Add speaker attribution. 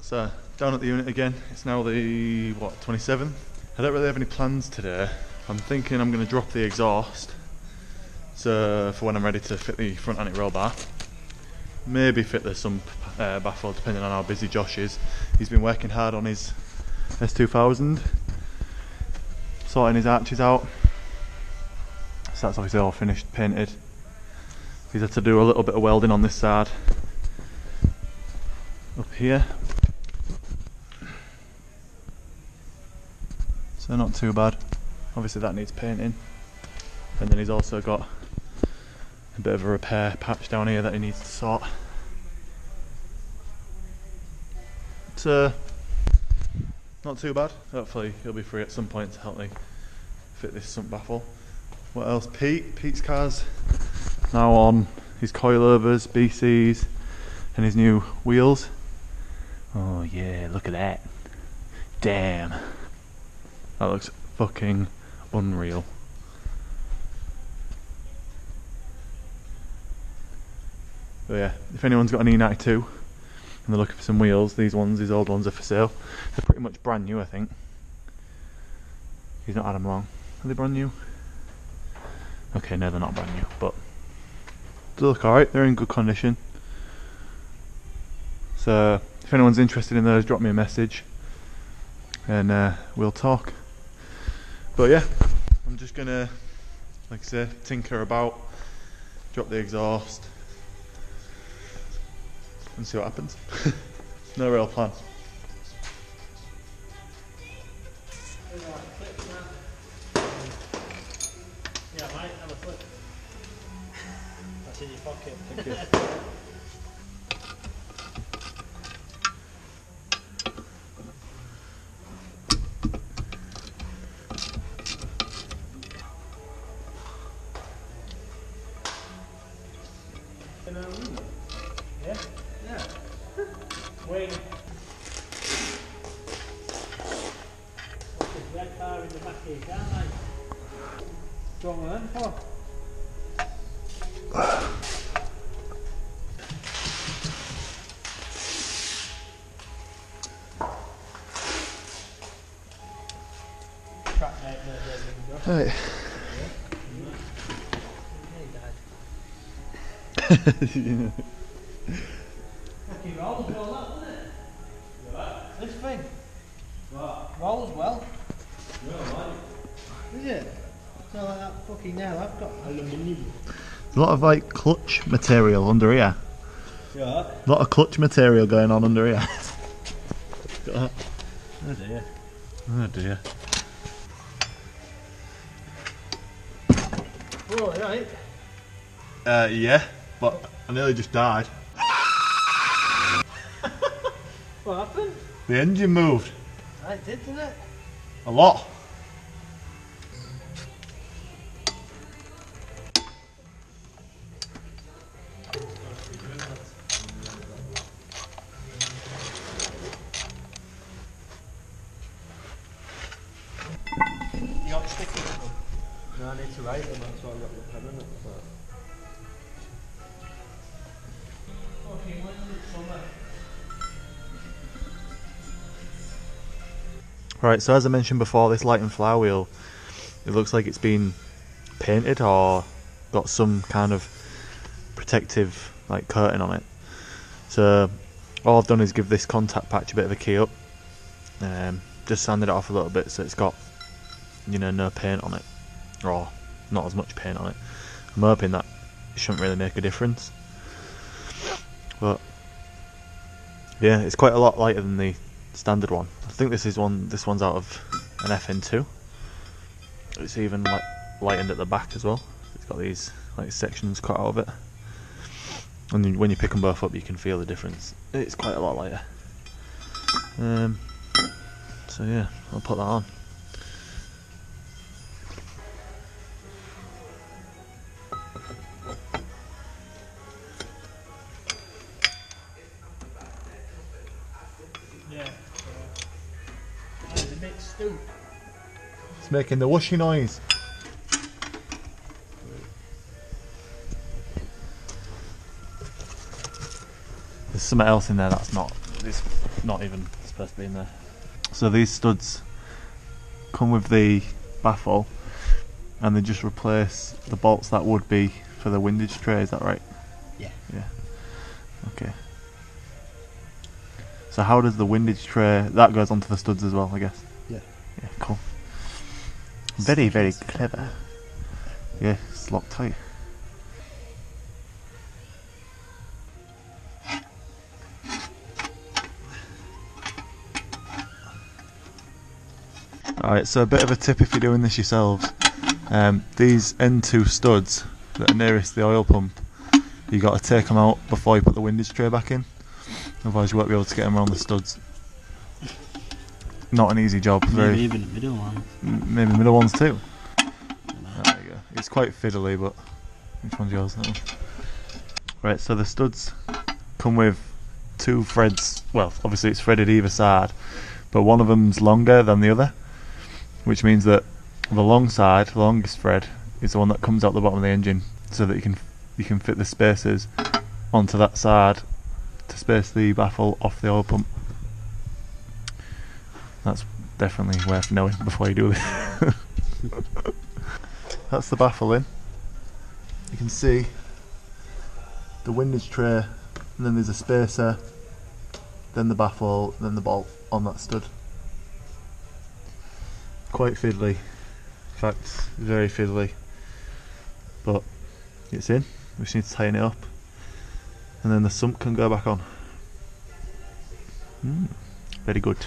Speaker 1: So, down at the unit again. It's now the, what, 27th? I don't really have any plans today. I'm thinking I'm going to drop the exhaust, so for when I'm ready to fit the front anti-roll bar. Maybe fit the sump baffle, depending on how busy Josh is. He's been working hard on his S2000, sorting his arches out. So that's obviously all finished, painted. He's had to do a little bit of welding on this side. Up here. So not too bad. Obviously that needs painting. And then he's also got a bit of a repair patch down here that he needs to sort. It's not too bad. Hopefully he'll be free at some point to help me fit this sump baffle. What else? Pete's car's now on his coilovers, BCs, and his new wheels. Oh yeah, look at that. Damn. That looks fucking unreal. But yeah, if anyone's got an E92 and they're looking for some wheels, these old ones are for sale. They're pretty much brand new, I think. He's not had them long. Are they brand new? Okay, no, they're not brand new, but they look alright, they're in good condition. So, if anyone's interested in those, drop me a message and we'll talk. But yeah, I'm just gonna, like I say, tinker about, drop the exhaust, and see what happens. No real plan.
Speaker 2: Yeah, mate, have a flip. That's in your pocket.
Speaker 1: Thank you.
Speaker 2: Yeah? Yeah. Wing. What's this red bar in the back of your car, mate? Strong one, for? Track mate, no,
Speaker 1: Right.
Speaker 2: Fucking rolls well, that, doesn't it? Yeah. This thing? What? Rolls well. Yeah, is it? So like that fucking nail I've got aluminium.
Speaker 1: There's a lot of like clutch material under here.
Speaker 2: Yeah.
Speaker 1: A lot of clutch material going on under here.
Speaker 2: Oh dear.
Speaker 1: Oh dear.
Speaker 2: Oh, right.
Speaker 1: Yeah, but I nearly just died.
Speaker 2: What happened?
Speaker 1: The engine moved.
Speaker 2: It did, didn't it?
Speaker 1: A lot.
Speaker 2: You got stickers on them? No, I need to write them, that's why I've got the pen in it. Fucking when's it summer?
Speaker 1: Right, so as I mentioned before, this light and flywheel, it looks like it's been painted or got some kind of protective like coating on it. So all I've done is give this contact patch a bit of a key up, just sanded it off a little bit so it's got, you know, no paint on it, or not as much paint on it. I'm hoping that it shouldn't really make a difference, but yeah, it's quite a lot lighter than the standard one. I think this one's out of an FN2. It's even like lightened at the back as well. It's got these like sections cut out of it, and then when you pick them both up you can feel the difference. It's quite a lot lighter. So yeah, I'll put that on.
Speaker 2: Yeah. It's a bit stoop.
Speaker 1: It's making the whooshy noise. There's something else in there that's not it's not even supposed to be in there. So these studs come with the baffle, and they just replace the bolts that would be for the windage tray, is that right?
Speaker 2: Yeah.
Speaker 1: Yeah. Okay. So how does the windage tray, that goes onto the studs as well, I guess?
Speaker 2: Yeah.
Speaker 1: Yeah, cool. Very, very clever. Yeah, it's locked tight. Alright, so a bit of a tip if you're doing this yourselves. These N2 studs that are nearest the oil pump, you got to take them out before you put the windage tray back in, otherwise you won't be able to get them around the studs. Not an easy job.
Speaker 2: Maybe even the middle one.
Speaker 1: Maybe the middle ones too. There you go. It's quite fiddly, but which one's yours? That one. Right, so the studs come with 2 threads. Well, obviously it's threaded either side, but one of them's longer than the other, which means that the long side, the longest thread, is the one that comes out the bottom of the engine, so that you can fit the spacers onto that side to space the baffle off the oil pump. That's definitely worth knowing before you do this. That's the baffle in. You can see the windage tray, and then there's a spacer, then the baffle, then the bolt on that stud. Quite fiddly. In fact, very fiddly. But it's in. We just need to tighten it up, and then the sump can go back on. Very good.